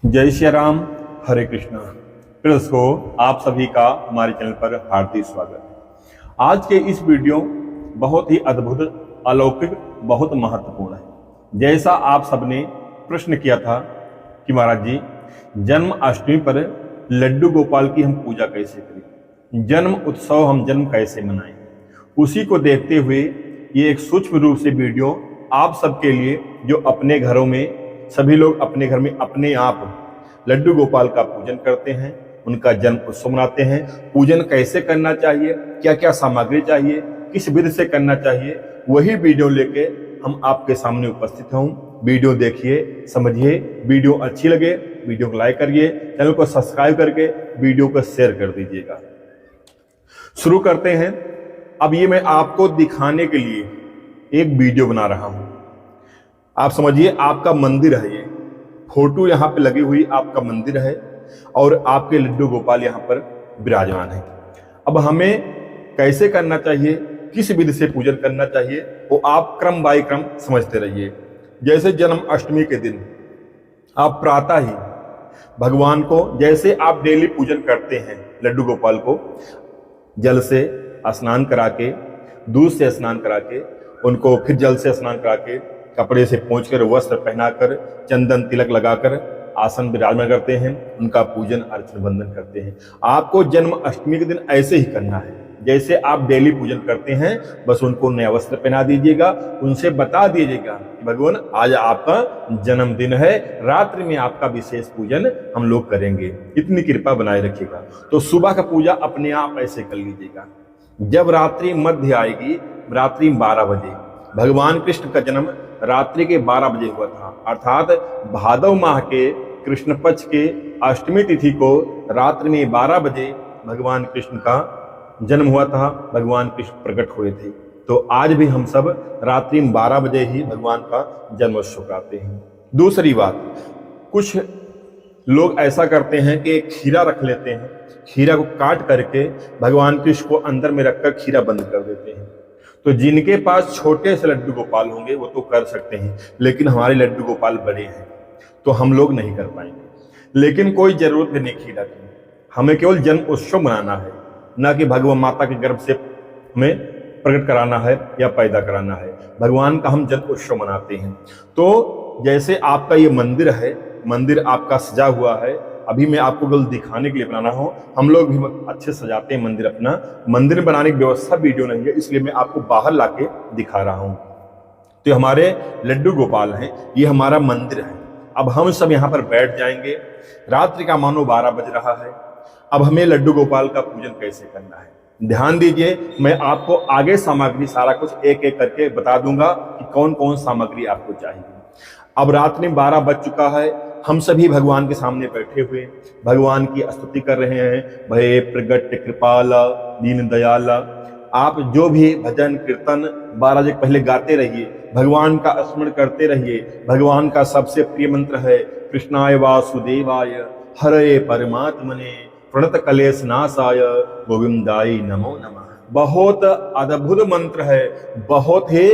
जय श्री राम, हरे कृष्णा। दोस्तों, आप सभी का हमारे चैनल पर हार्दिक स्वागत है। आज के इस वीडियो बहुत ही अद्भुत, अलौकिक, बहुत महत्वपूर्ण है। जैसा आप सबने प्रश्न किया था कि महाराज जी, जन्माष्टमी पर लड्डू गोपाल की हम पूजा कैसे करें, जन्म उत्सव हम जन्म कैसे मनाएं, उसी को देखते हुए ये एक सूक्ष्म रूप से वीडियो आप सबके लिए, जो अपने घरों में सभी लोग अपने घर में अपने आप लड्डू गोपाल का पूजन करते हैं, उनका जन्म उत्सव मनाते हैं। पूजन कैसे करना चाहिए, क्या क्या सामग्री चाहिए, किस विधि से करना चाहिए, वही वीडियो लेके हम आपके सामने उपस्थित हूँ। वीडियो देखिए, समझिए। वीडियो अच्छी लगे वीडियो को लाइक करिए, चैनल को सब्सक्राइब करके वीडियो को शेयर कर दीजिएगा। शुरू करते हैं। अब ये मैं आपको दिखाने के लिए एक वीडियो बना रहा हूं। आप समझिए, आपका मंदिर है, ये फोटो यहाँ पे लगी हुई आपका मंदिर है और आपके लड्डू गोपाल यहाँ पर विराजमान है। अब हमें कैसे करना चाहिए, किस विधि से पूजन करना चाहिए, वो आप क्रम बाय क्रम समझते रहिए। जैसे जन्माष्टमी के दिन आप प्रातः ही भगवान को, जैसे आप डेली पूजन करते हैं लड्डू गोपाल को, जल से स्नान करा के, दूध से स्नान करा के, उनको फिर जल से स्नान करा के, कपड़े से पोंछकर, वस्त्र पहनाकर, चंदन तिलक लगाकर आसन विराजमान करते हैं, उनका पूजन अर्चन वंदन करते हैं। आपको जन्माष्टमी के दिन ऐसे ही करना है जैसे आप डेली पूजन करते हैं। बस उनको नया वस्त्र पहना दीजिएगा, उनसे बता दीजिएगा कि भगवान आज आपका जन्मदिन है, रात्रि में आपका विशेष पूजन हम लोग करेंगे, इतनी कृपा बनाए रखिएगा। तो सुबह का पूजा अपने आप ऐसे कर लीजिएगा। जब रात्रि मध्य आएगी, रात्रि 12 बजे, भगवान कृष्ण का जन्म रात्रि के 12 बजे हुआ था, अर्थात भादव माह के कृष्ण पक्ष के अष्टमी तिथि को रात्रि में 12 बजे भगवान कृष्ण का जन्म हुआ था, भगवान कृष्ण प्रकट हुए थे। तो आज भी हम सब रात्रि में 12 बजे ही भगवान का जन्मोत्सव कराते हैं। दूसरी बात, कुछ लोग ऐसा करते हैं कि खीरा रख लेते हैं, खीरा को काट करके भगवान कृष्ण को अंदर में रखकर खीरा बंद कर देते हैं। तो जिनके पास छोटे से लड्डू गोपाल होंगे वो तो कर सकते हैं, लेकिन हमारे लड्डू गोपाल बड़े हैं तो हम लोग नहीं कर पाएंगे। लेकिन कोई जरूरत नहीं खीरा की, हमें केवल जन्म उत्सव मनाना है, ना कि भगवान माता के गर्भ से हमें प्रकट कराना है या पैदा कराना है। भगवान का हम जन्म उत्सव मनाते हैं। तो जैसे आपका ये मंदिर है, मंदिर आपका सजा हुआ है, अभी मैं आपको केवल दिखाने के लिए बनाना हो। हम लोग भी अच्छे सजाते हैं मंदिर अपना। मंदिर बनाने की व्यवस्था वीडियो नहीं है, इसलिए मैं आपको बाहर लाके दिखा रहा हूं। तो हमारे लड्डू गोपाल हैं, ये हमारा मंदिर है। अब हम सब यहाँ पर बैठ जाएंगे। रात्रि का मानो 12 बज रहा है। अब हमें लड्डू गोपाल का पूजन कैसे करना है, ध्यान दीजिए। मैं आपको आगे सामग्री सारा कुछ एक एक करके बता दूंगा कि कौन कौन सामग्री आपको चाहिए। अब रात्रि में 12 बज चुका है, हम सभी भगवान के सामने बैठे हुए भगवान की स्तुति कर रहे हैं। भय प्रगट कृपाला दीन दयाला। आप जो भी भजन कीर्तन 12 बजे पहले गाते रहिए, भगवान का स्मरण करते रहिए। भगवान का सबसे प्रिय मंत्र है कृष्णाय वासुदेवाय हरे परमात्मने प्रणत कलेश नाशाय गोविंदाय नमो नमः। बहुत अद्भुत मंत्र है, बहुत ही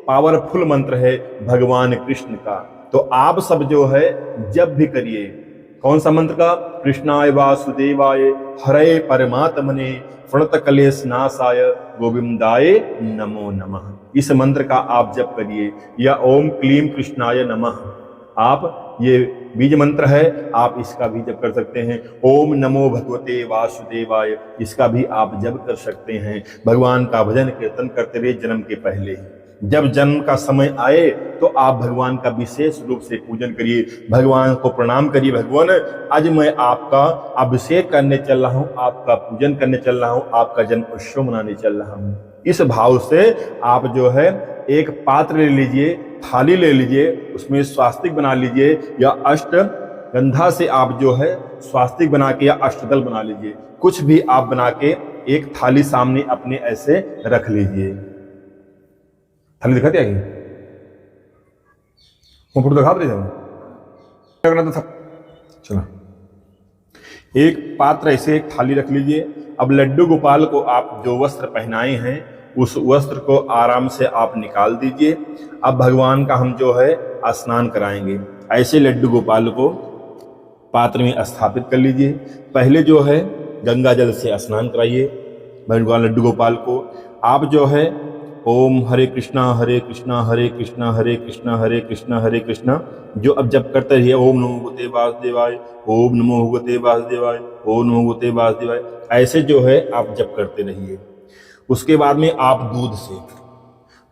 पावरफुल मंत्र है भगवान कृष्ण का। तो आप सब जो है जब भी करिए, कौन सा मंत्र का, कृष्णाय वासुदेवाय हरे परमात्मने प्रणत कलेश नाशाय गोविंदाय नमो नमः। इस मंत्र का आप जप करिए, या ओम क्लीम कृष्णाय नमः, आप ये बीज मंत्र है, आप इसका भी जप कर सकते हैं। ओम नमो भगवते वासुदेवाय, इसका भी आप जप कर सकते हैं। भगवान का भजन कीर्तन करते रहिए जन्म के पहले ही। जब जन्म का समय आए तो आप भगवान का विशेष रूप से पूजन करिए, भगवान को प्रणाम करिए। भगवान, आज मैं आपका अभिषेक करने चल रहा हूँ, आपका पूजन करने चल रहा हूँ, आपका जन्म उत्सव मनाने चल रहा हूँ। इस भाव से आप जो है एक पात्र ले लीजिए, थाली ले लीजिए, उसमें स्वास्तिक बना लीजिए, या अष्ट गंधा से आप जो है स्वास्तिक बना के या अष्टदल बना लीजिए। कुछ भी आप बना के एक थाली सामने अपने ऐसे रख लीजिए। थाली दिखाते आगे फोटो दिखा रहे क्या करना था। चलो, एक पात्र ऐसे एक थाली रख लीजिए। अब लड्डू गोपाल को आप जो वस्त्र पहनाए हैं उस वस्त्र को आराम से आप निकाल दीजिए। अब भगवान का हम जो है स्नान कराएंगे। ऐसे लड्डू गोपाल को पात्र में स्थापित कर लीजिए। पहले जो है गंगा जल से स्नान कराइए भगवान लड्डू गोपाल को। आप जो है ओम हरे कृष्णा हरे कृष्णा हरे कृष्णा हरे कृष्णा हरे कृष्णा हरे कृष्णा जो अब जब करते रहिए, ओम नमो भगवते वासुदेवाय, ओम नमो भगवते वासुदेवाय, ओम नमो भगवते वासुदेवाय, ऐसे जो है आप जप करते रहिए। उसके बाद में आप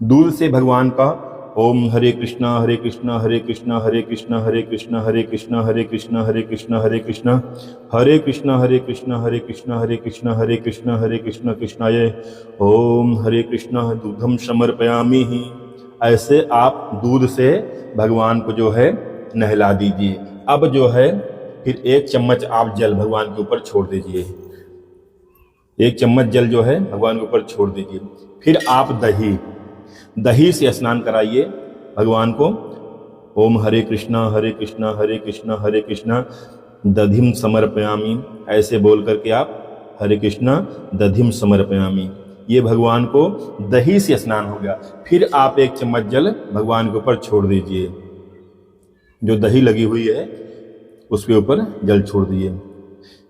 दूध से भगवान का ओम हरे कृष्णा हरे कृष्णा हरे कृष्णा हरे कृष्णा हरे कृष्णा हरे कृष्णा हरे कृष्णा हरे कृष्णा हरे कृष्णा हरे कृष्णा हरे कृष्णा हरे कृष्णा हरे कृष्णा हरे कृष्णा हरे कृष्णा कृष्णाय ओम हरे कृष्णा दूधम समर्पयामि ही, ऐसे आप दूध से भगवान को जो है नहला दीजिए। अब जो है फिर 1 चम्मच आप जल भगवान के ऊपर छोड़ दीजिए। 1 चम्मच जल जो है भगवान के ऊपर छोड़ दीजिए। फिर आप दही से स्नान कराइए भगवान को। ओम हरे कृष्णा हरे कृष्णा हरे कृष्णा हरे कृष्णा दधिम समर्पयामि, ऐसे बोल करके आप हरे कृष्णा दधिम समर्पयामि, ये भगवान को दही से स्नान हो गया। फिर आप 1 चम्मच जल भगवान के ऊपर छोड़ दीजिए। जो दही लगी हुई है उसके ऊपर जल छोड़ दीजिए।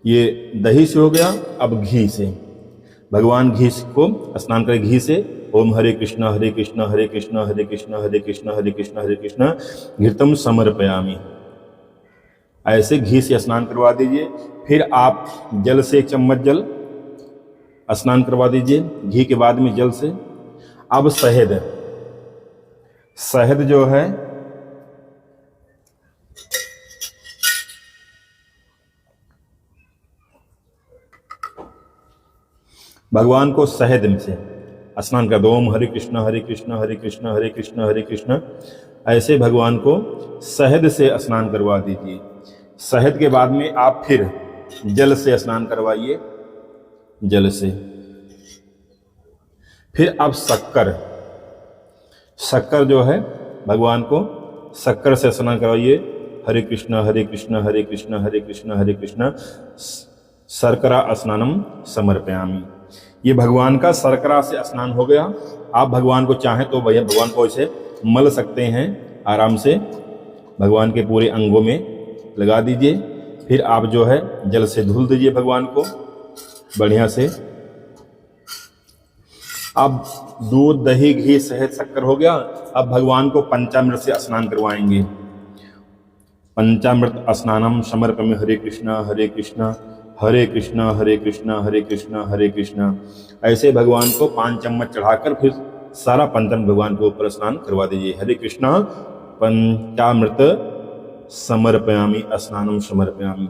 ये दही से हो गया। अब घी से भगवान घी को स्नान करें घी से। ओम हरे कृष्णा हरे कृष्णा हरे कृष्णा हरे कृष्णा हरे कृष्णा हरे कृष्णा हरे कृष्णा घृतम समर्पयामि, ऐसे घी से स्नान करवा दीजिए। फिर आप जल से 1 चम्मच जल स्नान करवा दीजिए घी के बाद में जल से। अब शहद जो है भगवान को शहद में से स्नान कर दो। ओम हरे कृष्णा हरे कृष्णा हरे कृष्णा हरे कृष्णा हरे कृष्णा, ऐसे भगवान को शहद से स्नान करवा दीजिए। शहद के बाद में आप फिर जल से स्नान करवाइए जल से। फिर अब शक्कर जो है भगवान को शक्कर से स्नान करवाइए। हरे कृष्णा हरे कृष्णा हरे कृष्णा हरे कृष्णा हरे कृष्णा शर्करा स्नानम समर्पयामि, ये भगवान का शर्करा से स्नान हो गया। आप भगवान को चाहें तो भैया भगवान को इसे मल सकते हैं आराम से, भगवान के पूरे अंगों में लगा दीजिए। फिर आप जो है जल से धुल दीजिए भगवान को बढ़िया से। अब दूध दही घी शहद शक्कर हो गया। अब भगवान को पंचामृत से स्नान करवाएंगे। पंचामृत स्नानम समर्पयामि हरे कृष्णा हरे कृष्णा हरे कृष्णा हरे कृष्णा हरे कृष्णा हरे कृष्णा, ऐसे भगवान को 5 चम्मच चढ़ाकर फिर सारा पंचामृत भगवान के ऊपर स्नान करवा दीजिए। हरे कृष्णा पंचामृत समर्पयामि स्नानम समर्पयामि,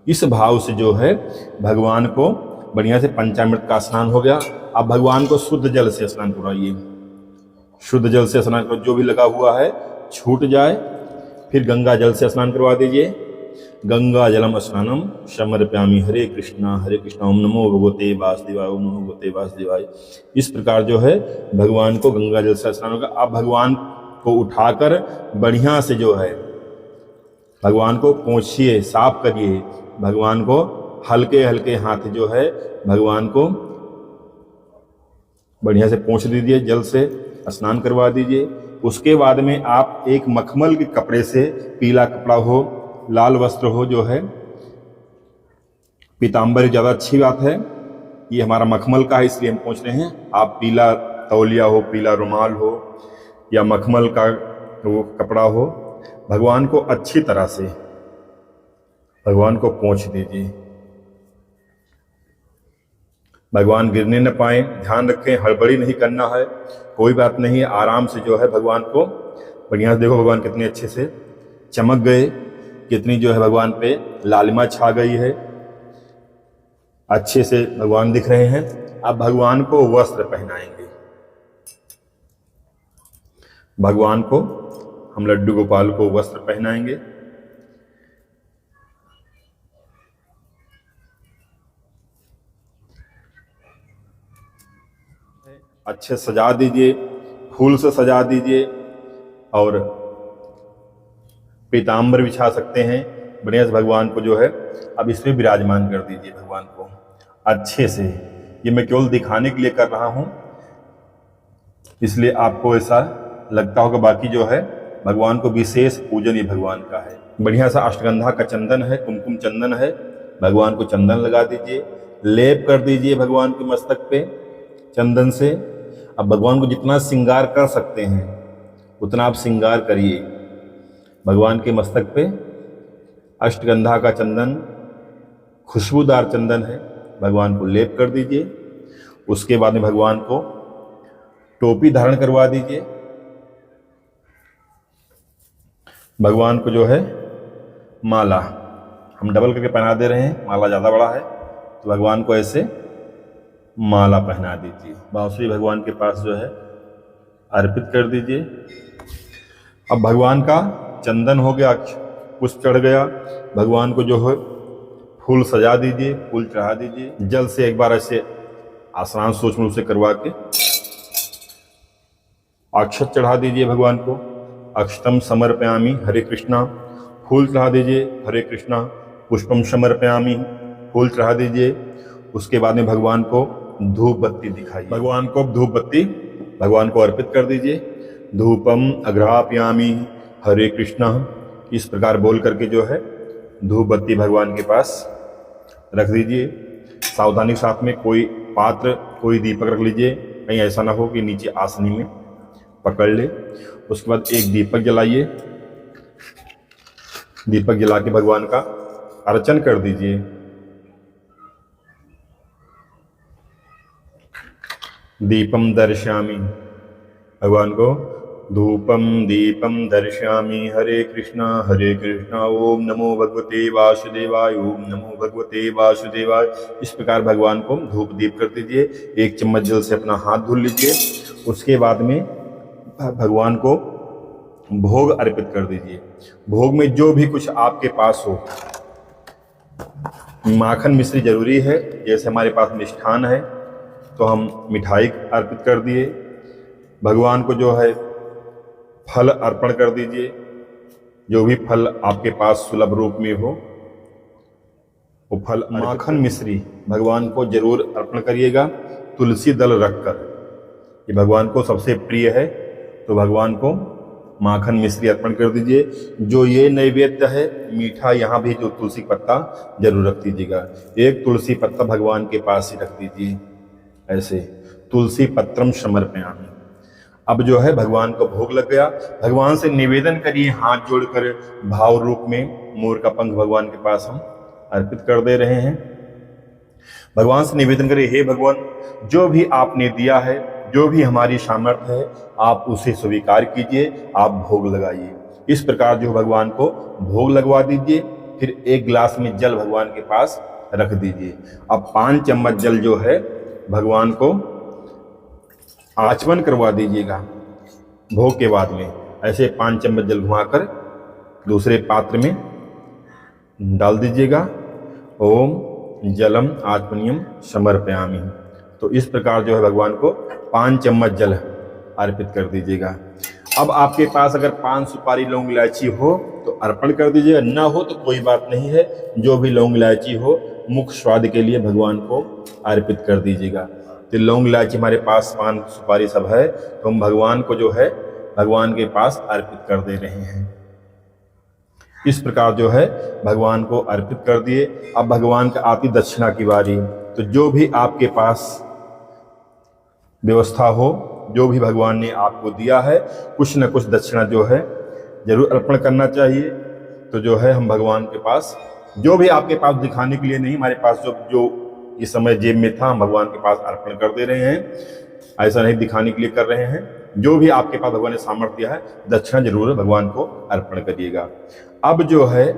इस भाव से जो है भगवान को बढ़िया से पंचामृत का स्नान हो गया। अब भगवान को शुद्ध जल से स्नान करवाइए। शुद्ध जल से स्नान करो, जो भी लगा हुआ है छूट जाए। फिर गंगा जल से स्नान करवा दीजिए। गंगा जलम स्नानम समर्पयामि हरे कृष्णा ओम नमो भगवते वासुदेवाय ओम नमो भगवते वासुदेवाय, इस प्रकार जो है भगवान को गंगा जल से स्नान होगा। अब भगवान को उठाकर बढ़िया से जो है भगवान को पोंछिए, साफ करिए। भगवान को हल्के हल्के हाथ जो है भगवान को बढ़िया से पोंछ दीजिए, जल से स्नान करवा दीजिए। उसके बाद में आप एक मखमल के कपड़े से, पीला कपड़ा हो, लाल वस्त्र हो, जो है पीताम्बर ज़्यादा अच्छी बात है। ये हमारा मखमल का है इसलिए हम पोंछ रहे हैं। आप पीला तौलिया हो, पीला रुमाल हो या मखमल का वो कपड़ा हो, भगवान को अच्छी तरह से भगवान को पोंछ दीजिए। भगवान गिरने न पाए, ध्यान रखें, हड़बड़ी नहीं करना है, कोई बात नहीं, आराम से जो है भगवान को बढ़िया से देखो। भगवान कितने अच्छे से चमक गए, कितनी जो है भगवान पे लालिमा छा गई है, अच्छे से भगवान दिख रहे हैं। अब भगवान को वस्त्र पहनाएंगे। भगवान को हम लड्डू गोपाल को वस्त्र पहनाएंगे। अच्छे सजा दीजिए, फूल से सजा दीजिए और पीताम्बर बिछा सकते हैं बढ़िया से। भगवान को जो है अब इसमें विराजमान कर दीजिए भगवान को अच्छे से। ये मैं केवल दिखाने के लिए कर रहा हूं, इसलिए आपको ऐसा लगता होगा, बाकी जो है भगवान को विशेष पूजन ये भगवान का है। बढ़िया सा अष्टगंधा का चंदन है, कुमकुम चंदन है, भगवान को चंदन लगा दीजिए, लेप कर दीजिए भगवान के मस्तक पे चंदन से। अब भगवान को जितना श्रृंगार कर सकते हैं उतना आप श्रृंगार करिए। भगवान के मस्तक पे अष्टगंधा का चंदन, खुशबूदार चंदन है, भगवान को लेप कर दीजिए। उसके बाद में भगवान को टोपी धारण करवा दीजिए। भगवान को जो है माला हम डबल करके पहना दे रहे हैं, माला ज़्यादा बड़ा है तो भगवान को ऐसे माला पहना दीजिए। बांसुरी भगवान के पास जो है अर्पित कर दीजिए। अब भगवान का चंदन हो गया, पुष्प चढ़ गया, भगवान को जो है फूल सजा दीजिए, फूल चढ़ा दीजिए। जल से एक बार ऐसे स्नान सूक्ष्म रूप से करवा के अक्षत चढ़ा दीजिए भगवान को। अक्षतम समर्पयामि हरे कृष्णा, फूल चढ़ा दीजिए, हरे कृष्णा। पुष्पम समर्पयामि, फूल चढ़ा दीजिए। उसके बाद में भगवान को धूप बत्ती दिखाइए। भगवान को धूप बत्ती भगवान को अर्पित कर दीजिए। धूपम अग्रापयामि हरे कृष्णा, इस प्रकार बोल करके जो है धूप बत्ती भगवान के पास रख दीजिए। सावधानी के साथ में कोई पात्र, कोई दीपक रख लीजिए, कहीं ऐसा ना हो कि नीचे आसनी में पकड़ ले। उसके बाद एक दीपक जलाइए। दीपक जला के भगवान का अर्चन कर दीजिए। दीपम दर्शयामि, भगवान को धूपम दीपम दर्शयामि हरे कृष्णा ओम नमो भगवते वासुदेवाय, ओम नमो भगवते वासुदेवाय। इस प्रकार भगवान को धूप दीप कर दीजिए। एक चम्मच जल से अपना हाथ धुल लीजिए। उसके बाद में भगवान को भोग अर्पित कर दीजिए। भोग में जो भी कुछ आपके पास हो, माखन मिश्री जरूरी है, जैसे हमारे पास मिष्ठान है तो हम मिठाई अर्पित कर दिए। भगवान को जो है फल अर्पण कर दीजिए। जो भी फल आपके पास सुलभ रूप में हो वो फल। माखन मिश्री भगवान को जरूर अर्पण करिएगा, तुलसी दल रखकर। ये भगवान को सबसे प्रिय है, तो भगवान को माखन मिश्री अर्पण कर दीजिए। जो ये नैवेद्य है मीठा, यहाँ भी जो तुलसी पत्ता जरूर रख दीजिएगा। एक तुलसी पत्ता भगवान के पास ही रख दीजिए, ऐसे तुलसी पत्रम समर्पयामि। अब जो है भगवान को भोग लग गया। भगवान से निवेदन करिए हाथ जोड़कर, भाव रूप में मोर का पंख भगवान के पास हम अर्पित कर दे रहे हैं। भगवान से निवेदन करिए, हे भगवान, जो भी आपने दिया है, जो भी हमारी सामर्थ्य है, आप उसे स्वीकार कीजिए, आप भोग लगाइए। इस प्रकार जो भगवान को भोग लगवा दीजिए। फिर एक गिलास में जल भगवान के पास रख दीजिए। अब 5 चम्मच जल जो है भगवान को आचमन करवा दीजिएगा। भोग के बाद में ऐसे 5 चम्मच जल घुमाकर दूसरे पात्र में डाल दीजिएगा। ओम जलम आत्मनियम समर्पयामि। तो इस प्रकार जो है भगवान को 5 चम्मच जल अर्पित कर दीजिएगा। अब आपके पास अगर 5 सुपारी लौंग इलायची हो तो अर्पण कर दीजिएगा, ना हो तो कोई बात नहीं है। जो भी लौंग इलायची हो मुख स्वाद के लिए भगवान को अर्पित कर दीजिएगा। तो लौंग इलायची हमारे पास 5 सुपारी सब है, तो हम भगवान को जो है भगवान के पास अर्पित कर दे रहे हैं। इस प्रकार जो है भगवान को अर्पित कर दिए। अब भगवान का आती दक्षिणा की बारी। तो जो भी आपके पास व्यवस्था हो, जो भी भगवान ने आपको दिया है, कुछ न कुछ दक्षिणा जो है जरूर अर्पण करना चाहिए। तो जो है हम भगवान के पास, जो भी आपके पास दिखाने के लिए नहीं, हमारे पास जो इस समय जेब में था, हम भगवान के पास अर्पण कर दे रहे हैं। ऐसा नहीं दिखाने के लिए कर रहे हैं। जो भी आपके पास भगवान ने सामर्थ्य दिया है, दक्षिणा जरूर भगवान को अर्पण करिएगा। अब जो है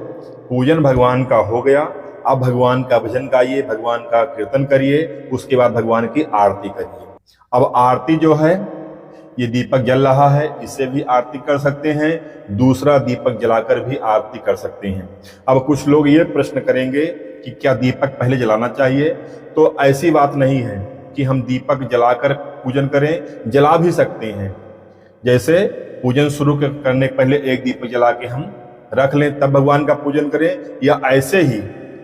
पूजन भगवान का हो गया। अब भगवान का भजन गाइए, भगवान का कीर्तन करिए, उसके बाद भगवान की आरती करिए। अब आरती जो है, ये दीपक जल रहा है, इससे भी आरती कर सकते हैं, दूसरा दीपक जलाकर भी आरती कर सकते हैं। अब कुछ लोग ये प्रश्न करेंगे कि क्या दीपक पहले जलाना चाहिए? तो ऐसी बात नहीं है कि हम दीपक जलाकर पूजन करें, जला भी सकते हैं। जैसे पूजन शुरू करने के पहले एक दीपक जला के हम रख लें, तब भगवान का पूजन करें, या ऐसे ही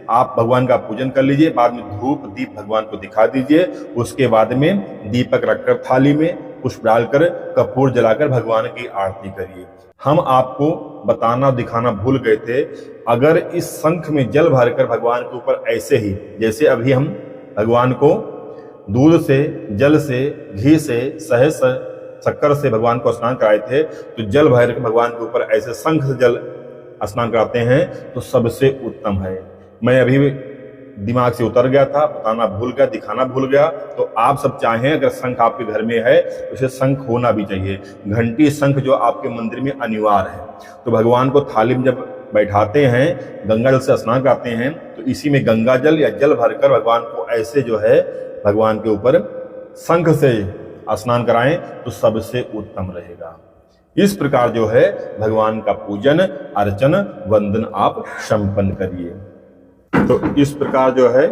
आप भगवान का पूजन कर लीजिए, बाद में धूप दीप भगवान को दिखा दीजिए, उसके बाद में दीपक रखकर थाली में पुष्प डालकर कपूर जलाकर भगवान की आरती करिए। हम आपको बताना दिखाना भूल गए थे, अगर इस शंख में जल भरकर भगवान के ऊपर ऐसे ही, जैसे अभी हम भगवान को दूध से, जल से, घी से, शहद से, शक्कर से भगवान को स्नान कराए थे, तो जल भर के भगवान के ऊपर ऐसे शंख से जल स्नान कराते हैं तो सबसे उत्तम है। मैं अभी दिमाग से उतर गया था, बताना भूल गया, दिखाना भूल गया। तो आप सब चाहें, अगर शंख आपके घर में है तो उसे शंख होना भी चाहिए। घंटी शंख जो आपके मंदिर में अनिवार्य है। तो भगवान को थाली में जब बैठाते हैं, गंगा जल से स्नान कराते हैं, तो इसी में गंगा जल या जल भरकर भगवान को ऐसे जो है भगवान के ऊपर शंख से स्नान कराएं तो सबसे उत्तम रहेगा। इस प्रकार जो है भगवान का पूजन, अर्चन, वंदन आप संपन्न करिए। तो इस प्रकार जो है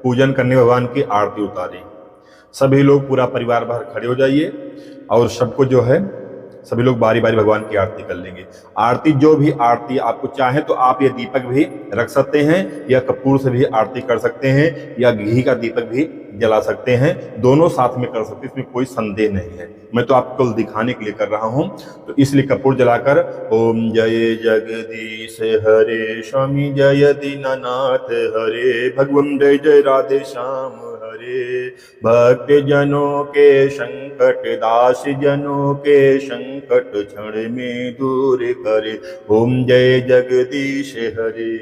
पूजन करने भगवान की आरती उतारें। सभी लोग, पूरा परिवार बाहर खड़े हो जाइए और सबको जो है सभी लोग बारी बारी भगवान की आरती कर लेंगे। आरती, जो भी आरती आपको चाहे तो आप ये दीपक भी रख सकते हैं, या कपूर से भी आरती कर सकते हैं, या घी का दीपक भी जला सकते हैं। दोनों साथ में कर सकते हैं, इसमें कोई संदेह नहीं है। मैं तो आपको दिखाने के लिए कर रहा हूं, तो इसलिए कपूर जलाकर ओम जय जगदीश हरे, स्वामी जय दीनानाथ हरे, भगवं जय जय राधे श्याम हरे, भक्त जनों के संकट, दास जनों के संकट क्षण में दूर करे, ओम जय जगदीश हरे।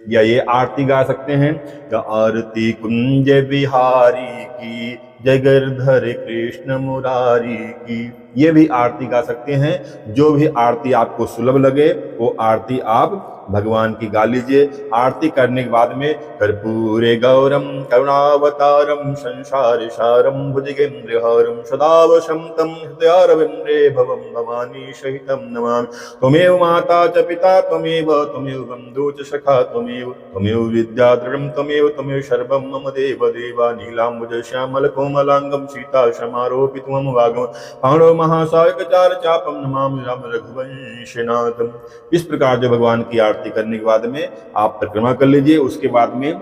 या ये आरती गा सकते हैं, या आरती कुंज बिहारी की, जगरधर कृष्ण मुरारी की, ये भी आरती गा सकते हैं। जो भी आरती आपको सुलभ लगे वो आरती आप भगवान की गा लीजिए। आरती करने के बाद में कर्पूरे गौरम करुणावतारम संसार सारम भुजगेन्द्रहारम सदा वसंतम हृदयारविंदे भवम भवानी सहितम नमामि। त्वमेव माता च पिता त्वमेव, त्वमेव बन्धु च सखा त्वमेव, त्वमेव विद्या दृढं त्वमेव, त्वमेव सर्वं मम देव देवा। नीलाम्बुज श्यामल कोमलांगम सीता समारोपितमं वागम, पाणो महासायकचार चापम नमामि राम रघुवंशनाथम। इस प्रकार जो भगवान की आरती करने के बाद में आप परिक्रमा कर लीजिए। उसके बाद में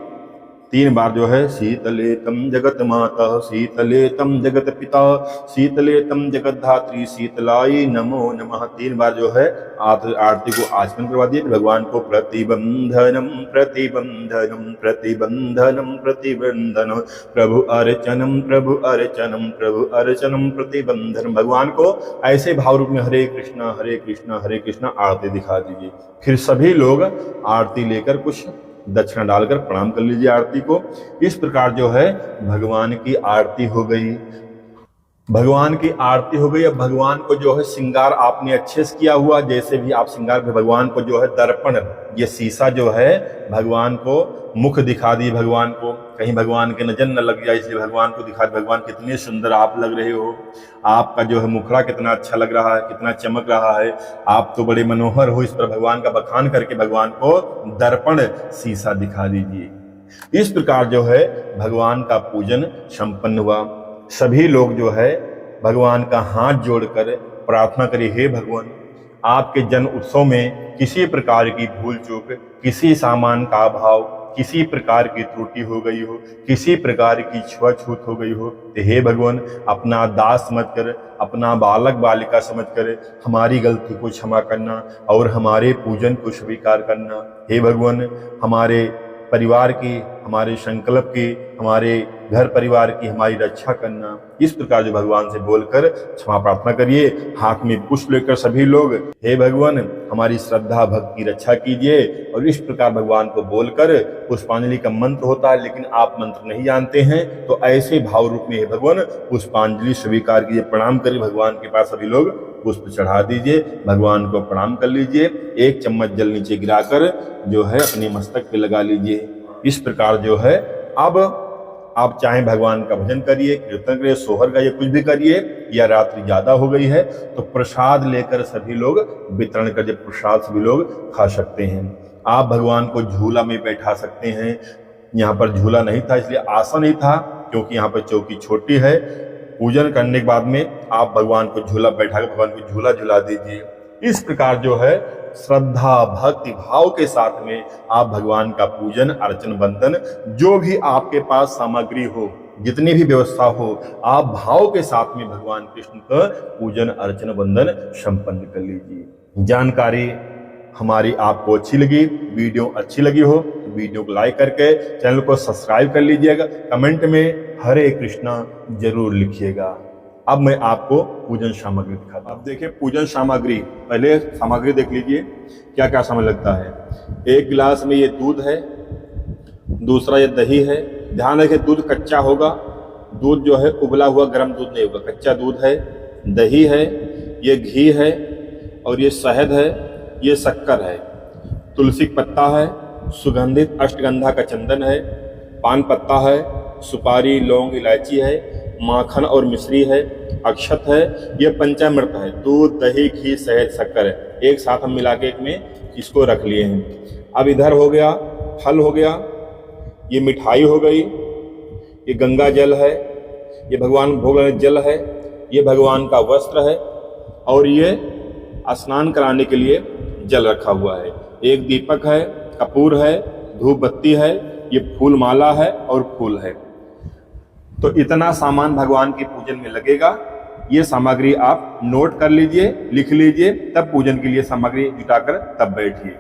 3 बार जो है शीतले तम जगत माता, शीतले तम जगत पिता, शीतले तम जगत धात्री, शीतलाई नमो नमः 3 बार जो है आरती को आचमन करवा दिए। भगवान को प्रतिबंधनम प्रतिबंधनम प्रतिबंधनम प्रतिबंधनम, प्रभु अर्चनम प्रभु अर्चनम प्रभु अर्चनम प्रतिबंधनम। भगवान को ऐसे भाव रूप में हरे कृष्णा हरे कृष्णा हरे कृष्णा आरती दिखा दीजिए। फिर सभी लोग आरती लेकर कुछ दक्षिणा डालकर प्रणाम कर लीजिए आरती को। इस प्रकार जो है भगवान की आरती हो गई। भगवान की आरती हो गई। अब भगवान को जो है श्रृंगार आपने अच्छे से किया हुआ, जैसे भी आप श्रृंगार पे भगवान को जो है दर्पण, ये शीशा जो है भगवान को मुख दिखा दी, भगवान को कहीं भगवान के नजर न लग जाए, इसलिए भगवान को दिखा दी। भगवान कितने सुंदर आप लग रहे हो, आपका जो है मुखड़ा कितना अच्छा लग रहा है, कितना चमक रहा है, आप तो बड़े मनोहर हो। इस पर भगवान का बखान करके भगवान को दर्पण शीशा दिखा दीजिए। इस प्रकार जो है भगवान का पूजन संपन्न हुआ। सभी लोग जो है भगवान का हाथ जोड़कर प्रार्थना करिए, हे भगवान, आपके जन्म उत्सव में किसी प्रकार की भूल चूक, किसी सामान का अभाव, किसी प्रकार की त्रुटि हो गई हो, किसी प्रकार की छुआछूत हो गई हो, तो हे भगवान अपना दास समझकर, अपना बालक बालिका समझकर हमारी गलती को क्षमा करना और हमारे पूजन को स्वीकार करना। हे भगवान हमारे परिवार की, हमारे संकल्प की, हमारे घर परिवार की हमारी रक्षा करना। इस प्रकार जो भगवान से बोलकर क्षमा प्रार्थना करिए। हाथ में पुष्प लेकर सभी लोग, हे भगवान हमारी श्रद्धा भक्ति रक्षा कीजिए। और इस प्रकार भगवान को बोलकर, पुष्पांजलि का मंत्र होता है लेकिन आप मंत्र नहीं जानते हैं, तो ऐसे भाव रूप में हे भगवान पुष्पांजलि स्वीकार कीजिए, प्रणाम करिए। भगवान के पास सभी लोग पुष्प चढ़ा दीजिए, भगवान को प्रणाम कर लीजिए। 1 चम्मच जल नीचे गिराकर जो है अपने मस्तक पे लगा लीजिए। इस प्रकार जो है अब आप चाहें भगवान का भजन करिए, कीर्तन करिए, सोहर गाइए, कुछ भी करिए, या रात्रि ज्यादा हो गई है तो प्रसाद लेकर सभी लोग वितरण करिए। प्रसाद सभी लोग खा सकते हैं। आप भगवान को झूला में बैठा सकते हैं। यहाँ पर झूला नहीं था इसलिए आसन ही था, क्योंकि यहाँ पर चौकी छोटी है। पूजन करने के बाद में आप भगवान को झूला बैठाकर भगवान को झूला झुला दीजिए। इस प्रकार जो है श्रद्धा भक्ति भाव के साथ में आप भगवान का पूजन अर्चन वंदन, जो भी आपके पास सामग्री हो जितनी भी व्यवस्था हो, आप भाव के साथ में भगवान कृष्ण का पूजन अर्चन वंदन संपन्न कर लीजिए। जानकारी हमारी आपको अच्छी लगी, वीडियो अच्छी लगी हो तो वीडियो को लाइक करके चैनल को सब्सक्राइब कर लीजिएगा। कमेंट में हरे कृष्णा जरूर लिखिएगा। अब मैं आपको पूजन सामग्री दिखाता हूं। अब देखिए पूजन सामग्री, पहले सामग्री देख लीजिए क्या क्या सामान लगता है। एक गिलास में ये दूध है, दूसरा ये दही है। ध्यान रखिए दूध कच्चा होगा, दूध जो है उबला हुआ गर्म दूध नहीं होगा, कच्चा दूध है। दही है, ये घी है, और ये शहद है, ये शक्कर है, तुलसी पत्ता है, सुगंधित अष्टगंधा का चंदन है, पान पत्ता है, सुपारी लौंग इलायची है, माखन और मिश्री है, अक्षत है, ये पंचामृत है। दूध दही घी शहद शक्कर है, एक साथ हम मिला के एक में इसको रख लिए हैं। अब इधर हो गया फल, हो गया ये मिठाई हो गई, ये गंगा जल है, ये भगवान भोग लगाने जल है, ये भगवान का वस्त्र है, और ये स्नान कराने के लिए जल रखा हुआ है। एक दीपक है, कपूर है, धूप बत्ती है, ये फूल माला है और फूल है। तो इतना सामान भगवान के पूजन में लगेगा। ये सामग्री आप नोट कर लीजिए, लिख लीजिए, तब पूजन के लिए सामग्री जुटाकर तब बैठिए।